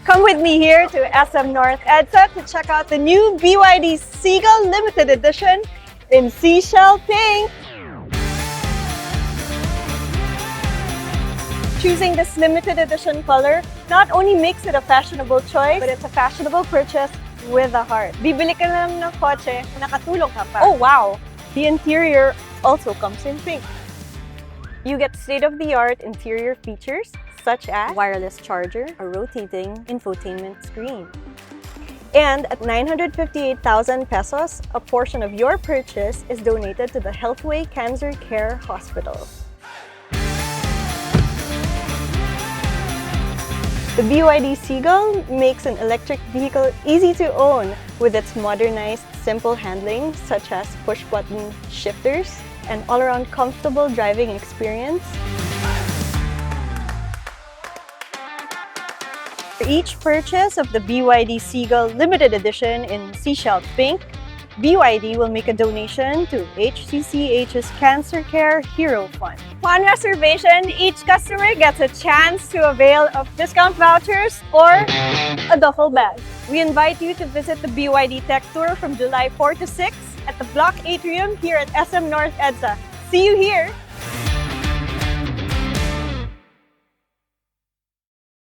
Come with me here to SM North EDSA to check out the new BYD Seagull Limited Edition in Seashell Pink. Choosing this limited edition color not only makes it a fashionable choice, but it's a fashionable purchase with a heart. Bibili ka lang ng kotse, nakatulong ka pa. Oh wow! The interior also comes in pink. You get state-of-the-art interior features such as wireless charger, a rotating infotainment screen. And at 958,000 pesos, a portion of your purchase is donated to the Healthway Cancer Care Hospital. The BYD Seagull makes an electric vehicle easy to own with its modernized, simple handling such as push-button shifters and all-around comfortable driving experience. For each purchase of the BYD Seagull Limited Edition in Seashell Pink, BYD will make a donation to HCCH's Cancer Care Hero Fund. Upon reservation, each customer gets a chance to avail of discount vouchers or a duffel bag. We invite you to visit the BYD Tech Tour from July 4 to 6 at the Block Atrium here at SM North EDSA. See you here!